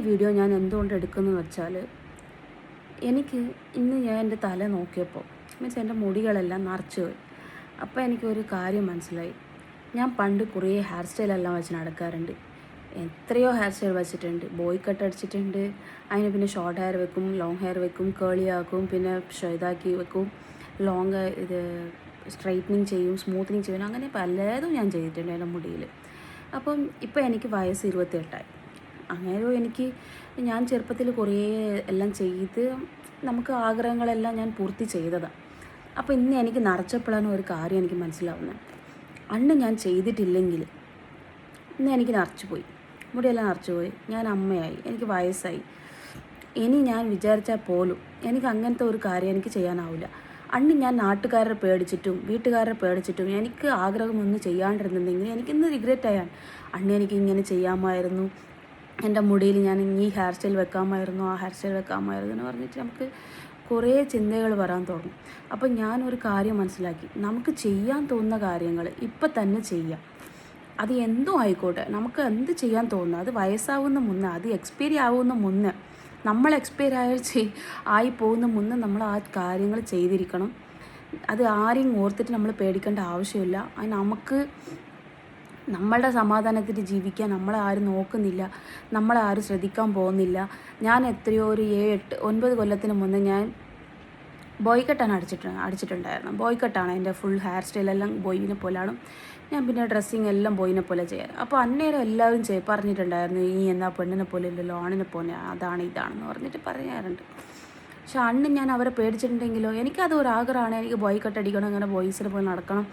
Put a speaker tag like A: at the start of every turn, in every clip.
A: Video ഞാൻ എന്തുകൊണ്ട് എടുക്കുന്നതെന്ന് വെച്ചാൽ, എനിക്ക് ഇന്ന് ഞാൻ എൻ്റെ തല നോക്കിയപ്പോൾ മീൻസ് എൻ്റെ മുടികളെല്ലാം നിറച്ച് പോയി. അപ്പോൾ എനിക്കൊരു കാര്യം മനസ്സിലായി. ഞാൻ പണ്ട് കുറേ ഹെയർ സ്റ്റൈലെല്ലാം വെച്ച് നടക്കാറുണ്ട്. എത്രയോ ഹെയർ സ്റ്റൈൽ വെച്ചിട്ടുണ്ട്. ബോയ് കട്ട് അടിച്ചിട്ടുണ്ട്, അതിന് പിന്നെ ഷോർട്ട് ഹെയർ വെക്കും, ലോങ് ഹെയർ വെക്കും, കേളി ആക്കും, പിന്നെ ഇതാക്കി വെക്കും, ലോങ് ഇത് സ്ട്രൈറ്റനിങ് ചെയ്യും, സ്മൂത്തനിങ് ചെയ്യും, അങ്ങനെ പലതും ഞാൻ ചെയ്തിട്ടുണ്ട് എൻ്റെ മുടിയിൽ. അപ്പം ഇപ്പോൾ എനിക്ക് വയസ്സ് 28ആയി. അങ്ങനെ ഞാൻ ചെറുപ്പത്തിൽ കുറേ എല്ലാം ചെയ്ത് നമുക്ക് ആഗ്രഹങ്ങളെല്ലാം ഞാൻ പൂർത്തി ചെയ്തതാണ്. അപ്പോൾ ഇന്ന് എനിക്ക് നിറച്ചപ്പോഴാണ് ഒരു കാര്യം എനിക്ക് മനസ്സിലാവുന്നത്. അന്ന് ഞാൻ ചെയ്തിട്ടില്ലെങ്കിൽ ഇന്ന് എനിക്ക് നിറച്ചുപോയി, മുടിയെല്ലാം നിറച്ചുപോയി, ഞാൻ അമ്മയായി, എനിക്ക് വയസ്സായി. ഇനി ഞാൻ വിചാരിച്ചാൽ പോലും എനിക്ക് അങ്ങനത്തെ ഒരു കാര്യം എനിക്ക് ചെയ്യാനാവില്ല. അന്ന് ഞാൻ നാട്ടുകാരെ പേടിച്ചിട്ടും വീട്ടുകാരെ പേടിച്ചിട്ടും എനിക്ക് ആഗ്രഹമൊന്നും ചെയ്യാണ്ടിരുന്നുണ്ടെങ്കിൽ എനിക്കിന്ന് റിഗ്രറ്റ് ആയാൽ അന്ന് എനിക്ക് ഇങ്ങനെ ചെയ്യാമായിരുന്നു, എൻ്റെ മുടിയിൽ ഞാൻ ഈ ഹെയർ സ്റ്റൈൽ വെക്കാമായിരുന്നു, ആ ഹെയർ സ്റ്റൈൽ വെക്കാമായിരുന്നു എന്ന് പറഞ്ഞിട്ട് നമുക്ക് കുറേ ചിന്തകൾ വരാൻ തുടങ്ങും. അപ്പം ഞാനൊരു കാര്യം മനസ്സിലാക്കി, നമുക്ക് ചെയ്യാൻ തോന്നുന്ന കാര്യങ്ങൾ ഇപ്പം തന്നെ ചെയ്യാം. അത് എന്തും ആയിക്കോട്ടെ, നമുക്ക് എന്ത് ചെയ്യാൻ തോന്നുന്നു അത് വയസ്സാവുന്ന മുന്നേ, അത് എക്സ്പയറി ആവുന്ന മുന്നേ, നമ്മൾ എക്സ്പയർ ആയി പോകുന്ന മുന്നേ നമ്മൾ ആ കാര്യങ്ങൾ ചെയ്തിരിക്കണം. അത് ആരെയും ഓർത്തിട്ട് നമ്മൾ പേടിക്കേണ്ട ആവശ്യമില്ല. അത് നമുക്ക് നമ്മളുടെ സമാധാനത്തിൽ ജീവിക്കാൻ നമ്മളെ ആരും നോക്കുന്നില്ല, നമ്മളെ ആരും ശ്രദ്ധിക്കാൻ പോകുന്നില്ല. ഞാൻ എത്രയോ ഒരു 7, 8, 9 കൊല്ലത്തിന് മുന്നേ ഞാൻ ബോയ് കട്ടാണ് അടിച്ചിട്ടുണ്ടായിരുന്നു. ബോയ് കട്ടാണ് എൻ്റെ ഫുൾ ഹെയർ സ്റ്റൈലെല്ലാം ബോയിനെ പോലെയാണ്. ഞാൻ പിന്നെ ഡ്രസ്സിങ് എല്ലാം ബോയിനെ പോലെ ചെയ്യാറ്. അപ്പോൾ അന്നേരം എല്ലാവരും പറഞ്ഞിട്ടുണ്ടായിരുന്നു, ഈ എന്നാ പെണ്ണിനെ പോലെ ഇല്ലല്ലോ, ആണിനെ പോലെ അതാണ് ഇതാണെന്ന് പറഞ്ഞിട്ട് പറയാറുണ്ട്. പക്ഷെ അന്ന് ഞാൻ അവരെ പേടിച്ചിട്ടുണ്ടെങ്കിലോ, എനിക്കത് ഒരു ആഗ്രഹമാണ്, എനിക്ക് ബോയ് കട്ട് അടിക്കണം, അങ്ങനെ ബോയ്സിനെ പോയി നടക്കണം,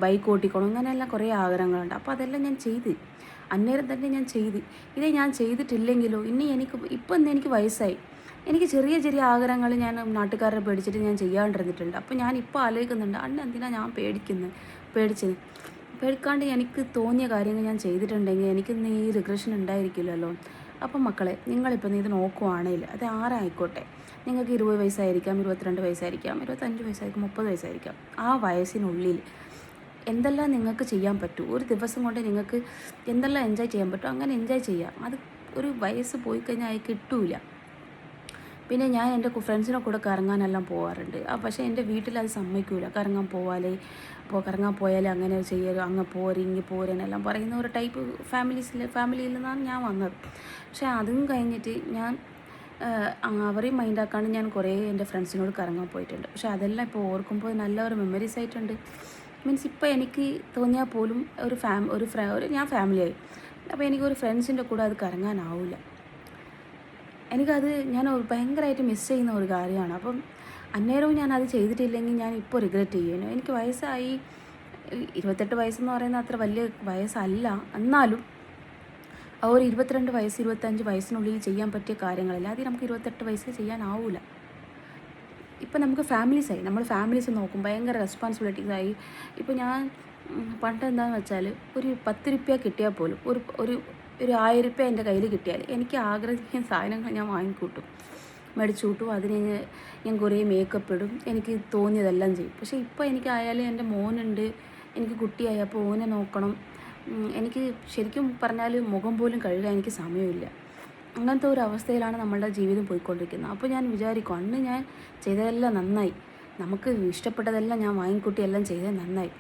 A: ബൈക്ക് ഓട്ടിക്കണം, അങ്ങനെയെല്ലാം കുറേ ആഗ്രഹങ്ങളുണ്ട്. അപ്പോൾ അതെല്ലാം ഞാൻ ചെയ്ത്, അന്നേരം തന്നെ ഞാൻ ചെയ്ത്. ഇതേ ഞാൻ ചെയ്തിട്ടില്ലെങ്കിലോ ഇനി ഇപ്പം എനിക്ക് വയസ്സായി, എനിക്ക് ചെറിയ ചെറിയ ആഗ്രഹങ്ങൾ ഞാൻ നാട്ടുകാരെ പേടിച്ചിട്ട് ഞാൻ ചെയ്യാണ്ടിരുന്നിട്ടുണ്ട്. അപ്പോൾ ഞാൻ ഇപ്പോൾ ആലോചിക്കുന്നുണ്ട്, അന്ന് എന്തിനാണ് ഞാൻ പേടിക്കാണ്ട് എനിക്ക് തോന്നിയ കാര്യങ്ങൾ ഞാൻ ചെയ്തിട്ടുണ്ടെങ്കിൽ എനിക്കിന്ന് ഈ റിഗ്രഷൻ ഉണ്ടായിരിക്കില്ലല്ലോ. അപ്പം മക്കളെ, നിങ്ങളിപ്പോൾ ഇത് നോക്കുവാണെങ്കിൽ അത് ആരായിക്കോട്ടെ, നിങ്ങൾക്ക് 20 വയസ്സായിരിക്കാം, 22 വയസ്സായിരിക്കാം, 25 വയസ്സായിരിക്കും, 30 വയസ്സായിരിക്കാം, ആ വയസ്സിനുള്ളിൽ എന്തെല്ലാം നിങ്ങൾക്ക് ചെയ്യാൻ പറ്റും, ഒരു ദിവസം കൊണ്ട് നിങ്ങൾക്ക് എന്തെല്ലാം എൻജോയ് ചെയ്യാൻ പറ്റും അങ്ങനെ എൻജോയ് ചെയ്യാം. അത് ഒരു വയസ്സ് പോയി കഴിഞ്ഞാൽ അത് കിട്ടൂല. പിന്നെ ഞാൻ എൻ്റെ ഫ്രണ്ട്സിനെ കൂടെ കറങ്ങാനെല്ലാം പോകാറുണ്ട്. പക്ഷേ എൻ്റെ വീട്ടിൽ അത് സമ്മതിക്കില്ല. കറങ്ങാൻ പോയാലേ അങ്ങനെ ചെയ്യരുത്, അങ്ങ് പോരെ ഇങ്ങ് പോരെന്നെല്ലാം പറയുന്ന ഒരു ടൈപ്പ് ഫാമിലിയിൽ നിന്നാണ് ഞാൻ വന്നത്. പക്ഷേ അതും കഴിഞ്ഞിട്ട് ഞാൻ അവരെയും മൈൻഡാക്കാണ്ട് ഞാൻ കുറേ എൻ്റെ ഫ്രണ്ട്സിനോട് കറങ്ങാൻ പോയിട്ടുണ്ട്. പക്ഷേ അതെല്ലാം ഇപ്പോൾ ഓർക്കുമ്പോൾ നല്ല ഒരു മെമ്മറീസ് ആയിട്ടുണ്ട്. മീൻസ് ഇപ്പോൾ എനിക്ക് തോന്നിയാൽ പോലും ഞാൻ ഫാമിലിയായി. അപ്പോൾ എനിക്കൊരു ഫ്രണ്ട്സിൻ്റെ കൂടെ അത് കറങ്ങാനാവില്ല. എനിക്കത് ഞാൻ ഭയങ്കരമായിട്ട് മിസ് ചെയ്യുന്ന ഒരു കാര്യമാണ്. അപ്പം അന്നേരവും ഞാൻ അത് ചെയ്തിട്ടില്ലെങ്കിൽ ഞാൻ ഇപ്പോൾ റിഗ്രറ്റ് ചെയ്യുന്നു. എനിക്ക് വയസ്സായി, 28 വയസ്സെന്ന് പറയുന്നത് അത്ര വലിയ വയസ്സല്ല. എന്നാലും ആ ഒരു 22 വയസ്സ് 25 വയസ്സിനുള്ളിൽ ചെയ്യാൻ പറ്റിയ കാര്യങ്ങളല്ല അത് നമുക്ക് 28 വയസ്സിൽ ചെയ്യാനാവില്ല. ഇപ്പം നമുക്ക് ഫാമിലീസായി, നമ്മൾ ഫാമിലീസ് നോക്കും, ഭയങ്കര റെസ്പോൺസിബിലിറ്റീസായി. ഇപ്പോൾ ഞാൻ പണ്ട് എന്താണെന്ന് വെച്ചാൽ ഒരു 10 രൂപ കിട്ടിയാൽ പോലും ഒരു 1000 രൂപ എൻ്റെ കയ്യിൽ കിട്ടിയാൽ എനിക്ക് ആഗ്രഹിക്കുന്ന സാധനങ്ങൾ ഞാൻ മേടിച്ചു കൂട്ടും. അതിന് ഞാൻ കുറേ മേക്കപ്പ് ഇടും, എനിക്ക് തോന്നിയതെല്ലാം ചെയ്യും. പക്ഷേ ഇപ്പോൾ എനിക്കായാലും എൻ്റെ മോനുണ്ട്, എനിക്ക് കുട്ടിയായി, അപ്പോൾ ഓനെ നോക്കണം. എനിക്ക് ശരിക്കും പറഞ്ഞാൽ മുഖം പോലും കഴുകാൻ എനിക്ക് സമയമില്ല. അങ്ങനത്തെ ഒരു അവസ്ഥയിലാണ് നമ്മളുടെ ജീവിതം പോയിക്കൊണ്ടിരിക്കുന്നത്. അപ്പോൾ ഞാൻ വിചാരിക്കും, അന്ന് ഞാൻ ചെയ്തതെല്ലാം നന്നായി, നമുക്ക് ഇഷ്ടപ്പെട്ടതെല്ലാം ഞാൻ വാങ്ങിക്കൂട്ടി എല്ലാം ചെയ്തത് നന്നായി.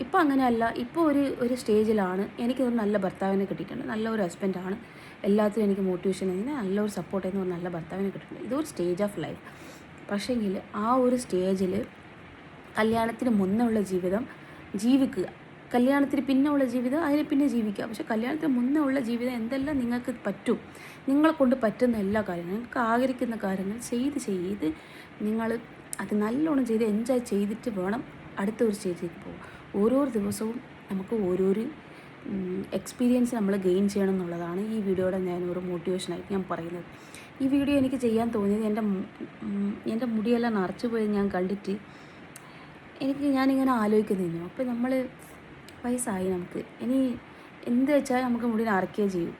A: ഇപ്പോൾ അങ്ങനെയല്ല. ഇപ്പോൾ ഒരു സ്റ്റേജിലാണ് എനിക്കൊരു നല്ല ഭർത്താവിനെ കിട്ടിയിട്ടുണ്ട്, നല്ലൊരു ഹസ്ബൻഡാണ്, എല്ലാത്തിനും എനിക്ക് മോട്ടിവേഷൻ ചെയ്യുന്ന നല്ലൊരു സപ്പോർട്ട് ചെയ്യുന്ന ഒരു നല്ല ഭർത്താവിനെ കിട്ടിയിട്ടുണ്ട്. ഇതൊരു സ്റ്റേജ് ഓഫ് ലൈഫ്. പക്ഷേങ്കിൽ ആ ഒരു സ്റ്റേജിൽ കല്യാണത്തിന് മുന്നേ ഉള്ള ജീവിതം ജീവിക്കുക, കല്യാണത്തിന് പിന്നെ ഉള്ള ജീവിതം അതിന് പിന്നെ ജീവിക്കുക. പക്ഷേ കല്യാണത്തിന് മുന്നേ ഉള്ള ജീവിതം എന്തെല്ലാം നിങ്ങൾക്ക് പറ്റും, നിങ്ങളെ കൊണ്ട് പറ്റുന്ന എല്ലാ കാര്യങ്ങളും, നിങ്ങൾക്ക് ആഗ്രഹിക്കുന്ന കാര്യങ്ങൾ ചെയ്ത് നിങ്ങൾ അത് നല്ലോണം ചെയ്ത് എൻജോയ് ചെയ്തിട്ട് വേണം അടുത്ത ഒരു സ്റ്റേജിലേക്ക് പോകും. ഓരോ ദിവസവും നമുക്ക് ഓരോരോ എക്സ്പീരിയൻസ് നമ്മൾ ഗെയിൻ ചെയ്യണം എന്നുള്ളതാണ് ഈ വീഡിയോയുടെ ഞാനൊരു മോട്ടിവേഷനായിട്ട് ഞാൻ പറയുന്നത്. ഈ വീഡിയോ എനിക്ക് ചെയ്യാൻ തോന്നിയത് എൻ്റെ മുടിയെല്ലാം നിറച്ചു പോയി ഞാൻ കണ്ടിട്ട് ഞാനിങ്ങനെ ആലോചിക്കുന്നില്ല. അപ്പോൾ നമ്മൾ വയസ്സായി, നമുക്ക് ഇനി എന്ത് വെച്ചാൽ നമുക്ക് മുടി നിറയ്ക്കുകയും ചെയ്യും.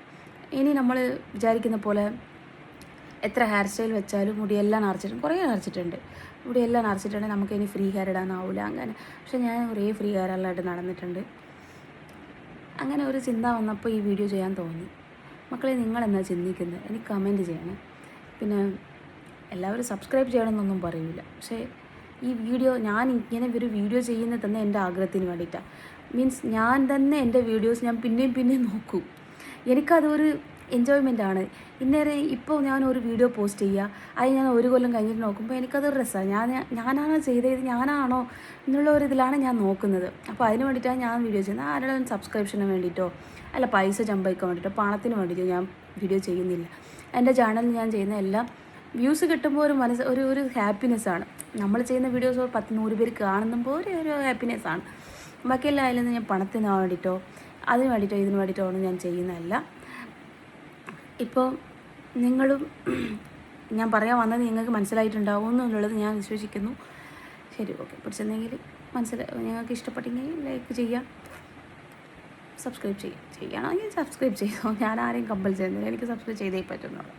A: ഇനി നമ്മൾ വിചാരിക്കുന്ന പോലെ എത്ര ഹെയർ സ്റ്റൈൽ വെച്ചാലും മുടിയെല്ലാം കുറേ നിറച്ചിട്ടുണ്ട്, മുടിയെല്ലാം നിറച്ചിട്ടുണ്ടെങ്കിൽ നമുക്ക് ഇനി ഫ്രീ ഹെയർ ഇടാനാവില്ല അങ്ങനെ. പക്ഷേ ഞാൻ കുറേ ഫ്രീ ഹെയറെല്ലാം ആയിട്ട് നടന്നിട്ടുണ്ട്. അങ്ങനെ ഒരു ചിന്ത വന്നപ്പോൾ ഈ വീഡിയോ ചെയ്യാൻ തോന്നി. മക്കളെ നിങ്ങളെന്നാ ചിന്തിക്കുന്നത്? എനിക്ക് കമൻറ്റ് ചെയ്യണേ. പിന്നെ എല്ലാവരും സബ്സ്ക്രൈബ് ചെയ്യണമെന്നൊന്നും പറയില്ല. പക്ഷേ ഈ വീഡിയോ ഞാൻ ഇങ്ങനെ ഒരു വീഡിയോ ചെയ്യുന്നത് തന്നെ എൻ്റെ ആഗ്രഹത്തിന് വേണ്ടിയിട്ടാണ്. മീൻസ് ഞാൻ തന്നെ എൻ്റെ വീഡിയോസ് ഞാൻ പിന്നെയും നോക്കും. എനിക്കതൊരു എൻജോയ്മെൻറ്റാണ്. ഇന്നേരെ ഇപ്പോൾ ഞാൻ ഒരു വീഡിയോ പോസ്റ്റ് ചെയ്യുക, അത് ഞാൻ ഒരു കൊല്ലം കഴിഞ്ഞിട്ട് നോക്കുമ്പോൾ എനിക്കതൊരു രസമാണ്. ഞാനാണോ ചെയ്തത്, ഞാനാണോ എന്നുള്ള ഒരു ഇതിലാണ് ഞാൻ നോക്കുന്നത്. അപ്പോൾ അതിന് വേണ്ടിയിട്ടാണ് ഞാൻ വീഡിയോ ചെയ്യുന്നത്. ആരുടെ സബ്സ്ക്രിപ്ഷന് വേണ്ടിയിട്ടോ അല്ല പൈസ ചമ്പായിക്കാൻ വേണ്ടിയിട്ടോ പണത്തിന് വേണ്ടിയിട്ടോ ഞാൻ വീഡിയോ ചെയ്യുന്നില്ല. എൻ്റെ ചാനലിൽ ഞാൻ ചെയ്യുന്ന എല്ലാം വ്യൂസ് കിട്ടുമ്പോൾ ഒരു ഹാപ്പിനെസ്സാണ്. നമ്മൾ ചെയ്യുന്ന വീഡിയോസ് 10-100 പേര് കാണുമ്പോൾ ഒരു ഹാപ്പിനെസ്സാണ്. ബാക്കിയെല്ലാം അതിൽ നിന്ന് ഞാൻ പണത്തിന് വേണ്ടിയിട്ടോ അതിന് വേണ്ടിയിട്ടോ ഇതിന് വേണ്ടിയിട്ടോ ഒന്നും ഞാൻ ചെയ്യുന്നതല്ല. ഇപ്പോൾ നിങ്ങളും ഞാൻ പറയാൻ വന്നത് നിങ്ങൾക്ക് മനസ്സിലായിട്ടുണ്ടാവും എന്നുള്ളത് ഞാൻ വിശ്വസിക്കുന്നു. ശരി, ഓക്കെ. പിടിച്ചെന്നെങ്കിൽ നിങ്ങൾക്ക് ഇഷ്ടപ്പെട്ടെങ്കിൽ ലൈക്ക് ചെയ്യാം, സബ്സ്ക്രൈബ് ചെയ്യണമെങ്കിൽ സബ്സ്ക്രൈബ് ചെയ്തോ. ഞാൻ ആരെയും കമ്പൽ ചെയ്യുന്നില്ല. എനിക്ക് സബ്സ്ക്രൈബ് ചെയ്തേ പറ്റുന്നുള്ളൂ.